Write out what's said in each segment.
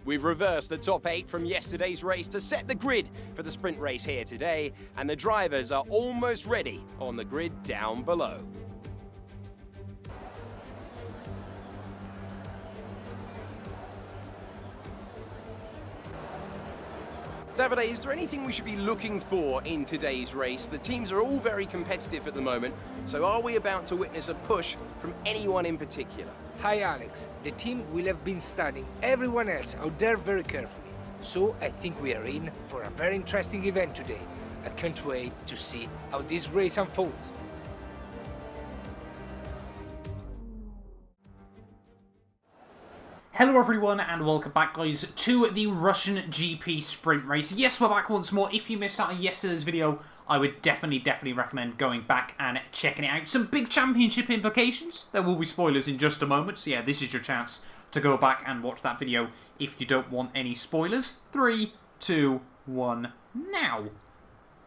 We've reversed the top 8 from yesterday's race to set the grid for the sprint race here today, and the drivers are almost ready on the grid down below. Davide, is there anything we should be looking for in today's race? The teams are all very competitive at the moment, so are we about to witness a push from anyone in particular? Hi Alex, the team will have been studying everyone else out there very carefully, so I think we are in for a very interesting event today. I can't wait to see how this race unfolds. Hello everyone and welcome back guys to the Russian GP sprint race. Yes, we're back once more. If you missed out on yesterday's video, I would definitely recommend going back and checking it out. Some big championship implications. There will be spoilers in just a moment, so yeah, this is your chance to go back and watch that video if you don't want any spoilers. 3, 2, 1, now.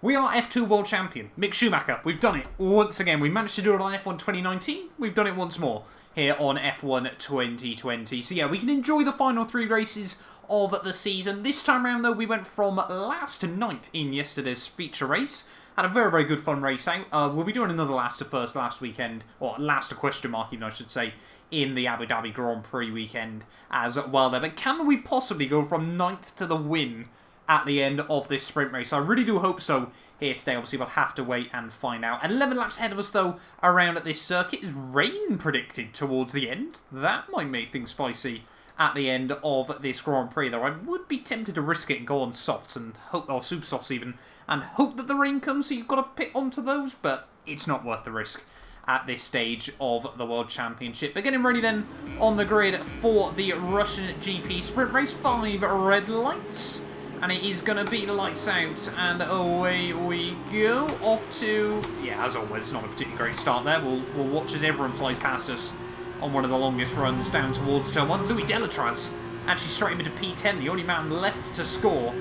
We are F2 World Champion, Mick Schumacher. We've done it once again. We managed to do it on F1 2019. We've done it once more here on F1 2020. So yeah, we can enjoy the final 3 races of the season. This time around though, we went from last to 9th in yesterday's feature race. Had a very good fun race out. We'll be doing another last to first last weekend, or last to question mark even I should say, in the Abu Dhabi Grand Prix weekend as well there. But can we possibly go from 9th to the win at the end of this sprint race? I really do hope so here today. Obviously we'll have to wait and find out. 11 laps ahead of us though around at this circuit. Is rain predicted towards the end? That might make things spicy at the end of this Grand Prix though. I would be tempted to risk it and go on softs and hope, or super softs even, and hope that the rain comes so you've got to pit onto those, but it's not worth the risk at this stage of the World Championship. But getting ready then on the grid for the Russian GP sprint race. 5 red lights. And it is going to be lights out, and away we go. Off to, yeah, as always, not a particularly great start there. We'll watch as everyone flies past us on one of the longest runs down towards turn 1. Louis Delatraz actually straight into P10, the only man left to score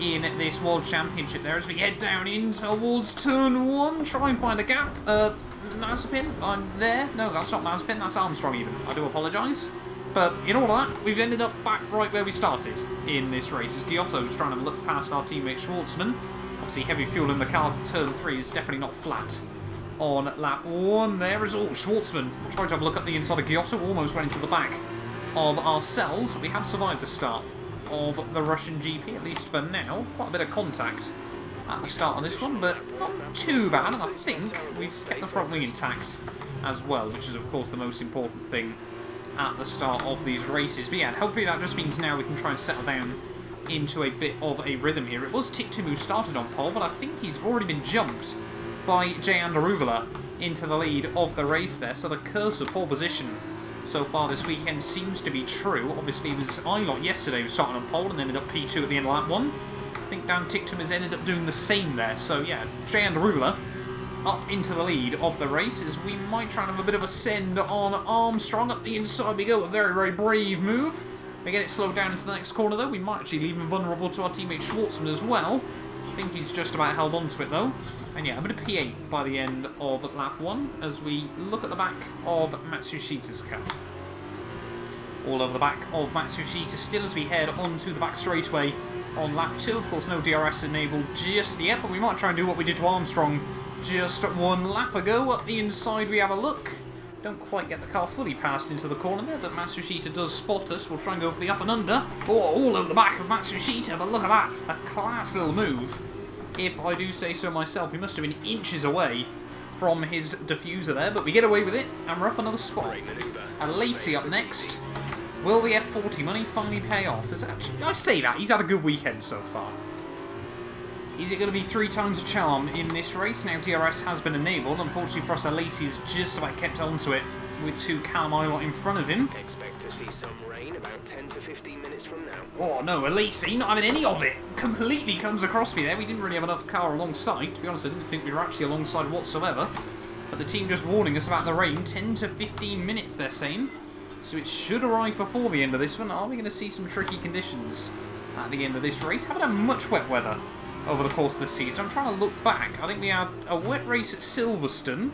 in this World Championship there as we head down in towards turn 1. Try and find a gap. Mazepin, I'm there. No, that's not Mazepin, that's Armstrong even. I do apologise. But in all of that, we've ended up back right where we started in this race. As Giotto's trying to look past our teammate Schwartzman. Obviously, heavy fuel in the car. Turn 3 is definitely not flat on lap 1 there. As all Schwartzman tried to have a look at the inside of Giotto. Almost went into the back of ourselves. We have survived the start of the Russian GP, at least for now. Quite a bit of contact at the start of this one, but not too bad. And I think we've kept the front wing intact as well, which is, of course, the most important thing at the start of these races. But yeah, hopefully that just means now we can try and settle down into a bit of a rhythm here. It was Tic-Tum who started on pole, but I think he's already been jumped by Jay Anderuvela into the lead of the race there. So the curse of pole position so far this weekend seems to be true. Obviously it was Ilott yesterday who started on pole and ended up P2 at the end of lap 1. I think Dan Tic-Tum has ended up doing the same there. So yeah, Jay Anderuvela up into the lead of the race as we might try and have a bit of a send on Armstrong. Up the inside we go, a very brave move. We get it slowed down into the next corner though. We might actually leave him vulnerable to our teammate Schwartzman as well. I think he's just about held on to it though. And yeah, a bit of P8 by the end of lap 1 as we look at the back of Matsushita's car. All over the back of Matsushita still as we head onto the back straightaway on lap 2. Of course no DRS enabled just yet, but we might try and do what we did to Armstrong just 1 lap ago. Up the inside we have a look. Don't quite get the car fully passed into the corner there, but Matsushita does spot us. We'll try and go for the up and under. Oh, all over the back of Matsushita, but look at that. A class little move, if I do say so myself. He must have been inches away from his diffuser there, but we get away with it, and we're up another spot. And Lacey up next. Will the F40 money finally pay off? I say that, he's had a good weekend so far. Is it going to be 3 times a charm in this race? Now DRS has been enabled. Unfortunately for us, Lacey has just about kept onto it with 2 Callum Ilott in front of him. Expect to see some rain about 10 to 15 minutes from now. Oh no, Lacey not having any of it. Completely comes across me there. We didn't really have enough car alongside. To be honest, I didn't think we were actually alongside whatsoever. But the team just warning us about the rain. 10 to 15 minutes they're saying. So it should arrive before the end of this one. Are we going to see some tricky conditions at the end of this race? Haven't had much wet weather over the course of the season. I'm trying to look back. I think we had a wet race at Silverstone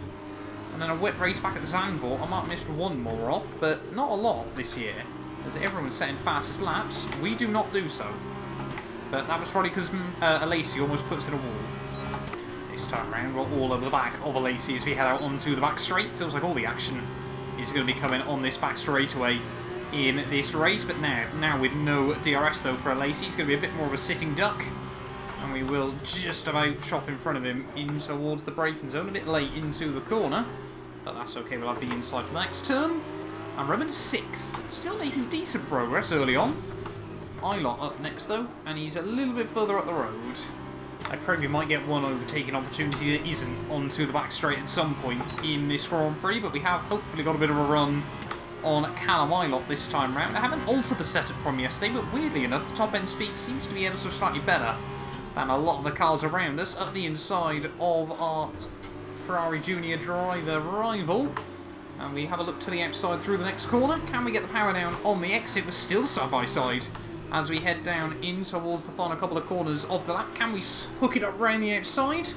and then a wet race back at Zandvoort. I might have missed one more off, but not a lot this year. As everyone's setting fastest laps, we do not do so. But that was probably because Alesi almost puts in a wall. This time around, we're all over the back of Alesi as we head out onto the back straight. Feels like all the action is going to be coming on this back straightaway in this race. But now with no DRS though for Alesi, he's going to be a bit more of a sitting duck. And we will just about chop in front of him in towards the braking zone. A bit late into the corner. But that's okay, we'll have the inside for the next turn. And Roman to 6th. Still making decent progress early on. Ilott up next though, and he's a little bit further up the road. I afraid we might get one overtaking opportunity that isn't onto the back straight at some point in this Grand Prix, but we have hopefully got a bit of a run on Callum Ilott this time round. I haven't altered the setup from yesterday, but weirdly enough, the top end speed seems to be ever so slightly better than a lot of the cars around us. Up the inside of our Ferrari Junior driver rival. And we have a look to the outside through the next corner. Can we get the power down on the exit? We're still side by side as we head down in towards the final couple of corners of the lap. Can we hook it up round the outside?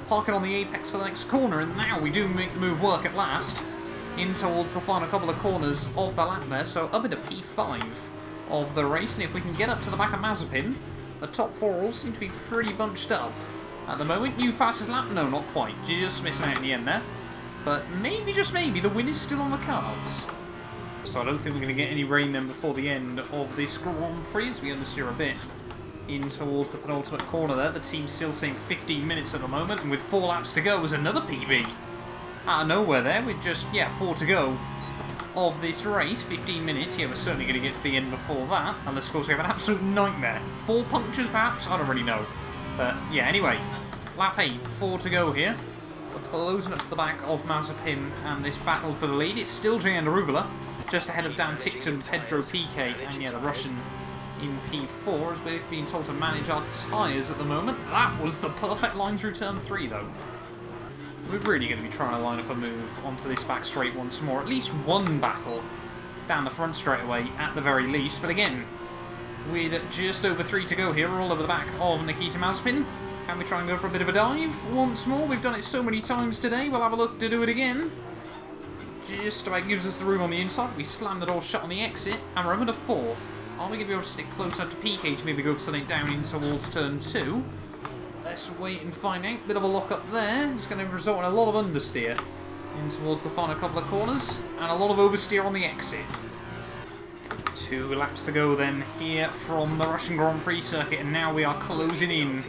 Park it on the apex for the next corner. And now we do make the move work at last in towards the final couple of corners of the lap there. So up into P5 of the race. And if we can get up to the back of Mazepin, the top 4 all seem to be pretty bunched up at the moment. New fastest lap? No, not quite. Just missing out in the end there. But maybe, just maybe, the win is still on the cards. So I don't think we're going to get any rain then before the end of this Grand Prix as we understeer a bit in towards the penultimate corner there. The team's still saying 15 minutes at the moment, and with 4 laps to go was another PB. Out of nowhere there, with just, 4 to go of this race. 15 minutes, we're certainly going to get to the end before that, unless of course we have an absolute nightmare. 4 punctures perhaps? I don't really know. But anyway, lap 8, 4 to go here. We're closing up to the back of Mazepin and this battle for the lead. It's still Jan Arugula, just ahead of Dan Ticktum, Pedro Piquet, and the Russian in P4, as we're being told to manage our tyres at the moment. That was the perfect line through turn 3, though. We're really going to be trying to line up a move onto this back straight once more. At least one battle down the front straightaway, at the very least. But again, with just over 3 to go here, we're all over the back of Nikita Mazepin. Can we try and go for a bit of a dive once more? We've done it so many times today. We'll have a look to do it again. Just about gives us the room on the inside. We slam the door shut on the exit, and we're under 4th. Are we going to be able to stick close enough to PK to maybe go for something down in towards turn 2? Let's wait and find out. Bit of a lock up there. It's going to result in a lot of understeer in towards the final couple of corners, and a lot of oversteer on the exit. 2 laps to go then here from the Russian Grand Prix circuit, and now we are closing in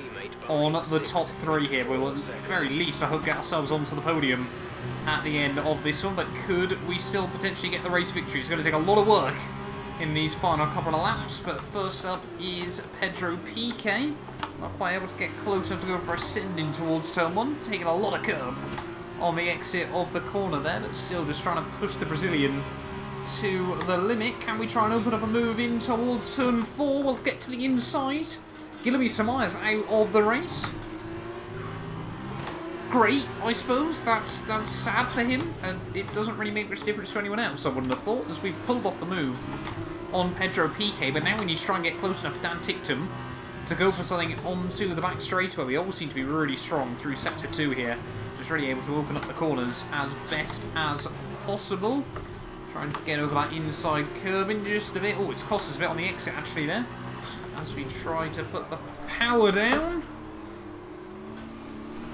on the top 3 here. We will at the very least, I hope, get ourselves onto the podium at the end of this one, but could we still potentially get the race victory? It's going to take a lot of work in these final couple of laps, but first up is Pedro Piquet. Not quite able to get close enough to go for ascending towards turn 1, taking a lot of curb on the exit of the corner there, but still just trying to push the Brazilian to the limit. Can we try and open up a move in towards turn 4? We'll get to the inside. Guilherme Samaya's out of the race. Great, I suppose. That's sad for him, and it doesn't really make much difference to anyone else, I wouldn't have thought, as we've pulled off the move on Pedro Piquet, but now we need to try and get close enough to Dan Ticktum to go for something onto the back straightaway. We all seem to be really strong through Sector 2 here, just really able to open up the corners as best as possible. Try and get over that inside curbing just a bit. Oh, it's cost us a bit on the exit actually there, as we try to put the power down.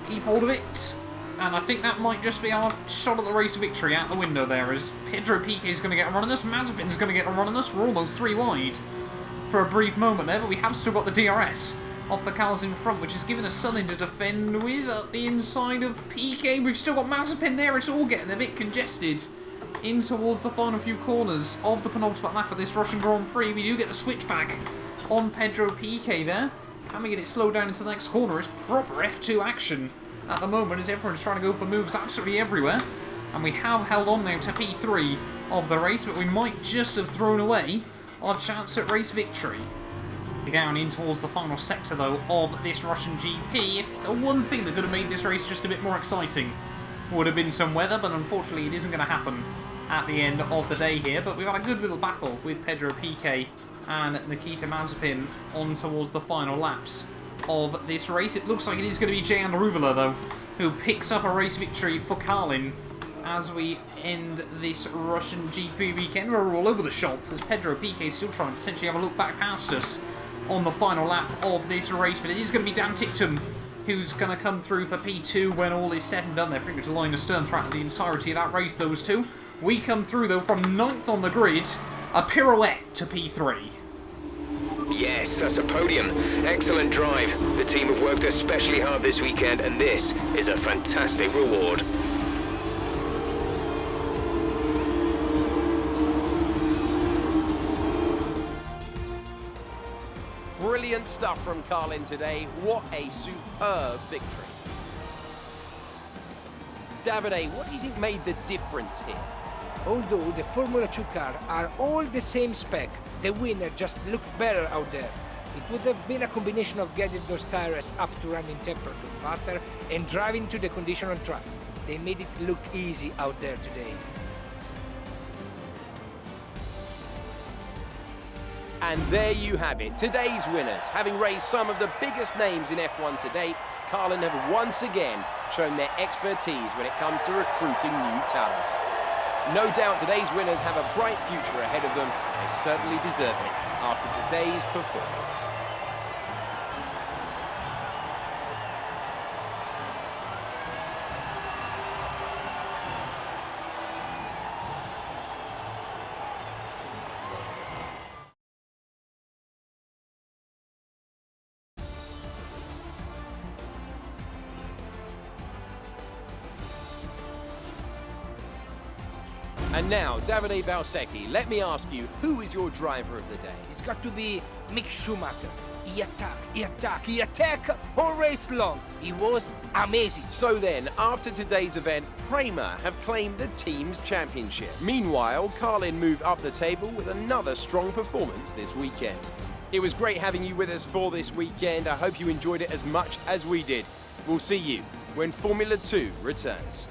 Keep hold of it, and I think that might just be our shot at the race victory out the window there, as Pedro Piquet is going to get a run on us, Mazepin's going to get a run on us. We're almost 3 wide for a brief moment there, but we have still got the DRS off the cars in front, which has given us something to defend with. Up the inside of Piquet, we've still got Mazepin there. It's all getting a bit congested in towards the final few corners of the penultimate lap of this Russian Grand Prix. We do get the switchback on Pedro Piquet there. Can we get it slowed down into the next corner? It's proper F2 action at the moment, as everyone's trying to go for moves absolutely everywhere. And we have held on now to P3 of the race, but we might just have thrown away our chance at race victory. Down in towards the final sector, though, of this Russian GP. If the one thing that could have made this race just a bit more exciting would have been some weather, but unfortunately it isn't going to happen at the end of the day here. But we've had a good little battle with Pedro Piquet and Nikita Mazepin on towards the final laps of this race. It looks like it is going to be Jan Ruvela, though, who picks up a race victory for Carlin as we end this Russian GP weekend. We're all over the shop as Pedro Piquet still trying to potentially have a look back past us on the final lap of this race, but it is going to be Dan Ticktum who's going to come through for P2 when all is said and done. They're pretty much line astern throughout the entirety of that race, those two. We come through, though, from 9th on the grid, a pirouette to P3. Yes, that's a podium. Excellent drive. The team have worked especially hard this weekend, and this is a fantastic reward. Brilliant stuff from Carlin today. What a superb victory. Davide, what do you think made the difference here? Although the Formula 2 cars are all the same spec, the winner just looked better out there. It would have been a combination of getting those tires up to running temperature faster and driving to the condition on track. They made it look easy out there today. And there you have it, today's winners. Having raised some of the biggest names in F1 to date, Carlin have once again shown their expertise when it comes to recruiting new talent. No doubt today's winners have a bright future ahead of them. They certainly deserve it after today's performance. And now, Davide Valsecchi, let me ask you, who is your driver of the day? It's got to be Mick Schumacher. He attack all race long. He was amazing. So then, after today's event, Prema have claimed the team's championship. Meanwhile, Carlin moved up the table with another strong performance this weekend. It was great having you with us for this weekend. I hope you enjoyed it as much as we did. We'll see you when Formula 2 returns.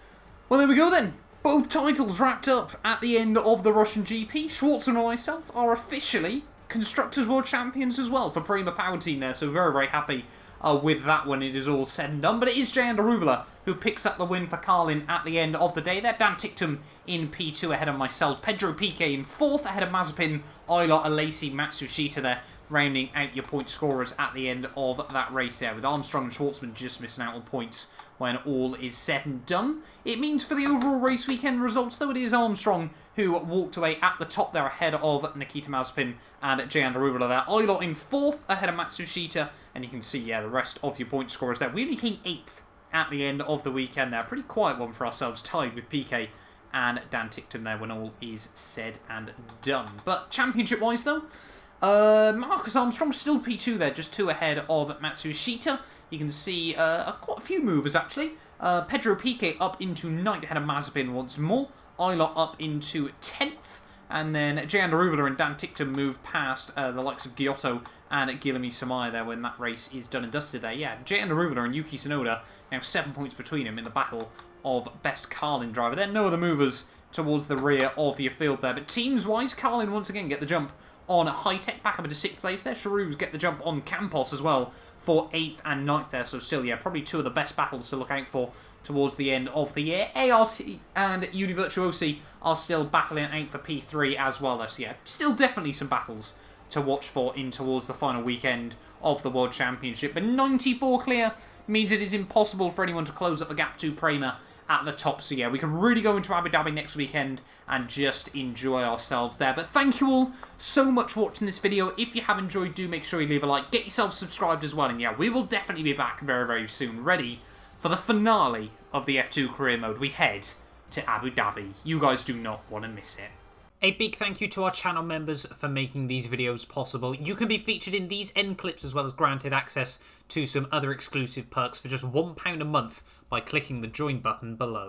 Well, there we go then. Both titles wrapped up at the end of the Russian GP. Schwartzman and myself are officially Constructors World Champions as well for Prema Power Team there, so very, very happy with that when it is all said and done. But it is Jay Anderuvula who picks up the win for Carlin at the end of the day. There, Dan Ticktum in P2 ahead of myself, Pedro Piquet in 4th ahead of Mazepin, Eilert, Alesi, Matsushita there, rounding out your point scorers at the end of that race there, with Armstrong and Schwartzman just missing out on points when all is said and done. It means for the overall race weekend results, though, it is Armstrong who walked away at the top there ahead of Nikita Mazepin and Jay Anderuvula there. Eilert in 4th ahead of Matsushita, and you can see, yeah, the rest of your point scorers there. We only came 8th at the end of the weekend there. Pretty quiet one for ourselves, tied with PK and Dan Ticktum there when all is said and done. But championship-wise, though, Marcus Armstrong still P2 there, just 2 ahead of Matsushita. You can see quite a few movers, actually. Pedro Piquet up into 9th ahead of Mazepin once more. Eilert up into 10th. And then Jay Anderuvula and Dan Ticktum move past the likes of Giotto and Guilherme Samaya there when that race is done and dusted there. Yeah, Jay Anderuvula and Yuki Tsunoda now 7 points between them in the battle of best Carlin driver. There are no other movers towards the rear of your field there. But teams-wise, Carlin once again get the jump on High-Tech, back up into 6th place there. Charoux get the jump on Campos as well for 8th and 9th there. So still, yeah, probably 2 of the best battles to look out for towards the end of the year. ART and Univirtuosi are still battling out for P3 as well. So yeah, still definitely some battles to watch for in towards the final weekend of the World Championship. But 94 clear means it is impossible for anyone to close up the gap to Prema at the top. So yeah, we can really go into Abu Dhabi next weekend and just enjoy ourselves there. But thank you all so much for watching this video. If you have enjoyed, do make sure you leave a like. Get yourself subscribed as well. And yeah, we will definitely be back very, very soon, ready for the finale of the F2 career mode. We head to Abu Dhabi. You guys do not want to miss it. A big thank you to our channel members for making these videos possible. You can be featured in these end clips as well as granted access to some other exclusive perks for just £1 a month by clicking the join button below.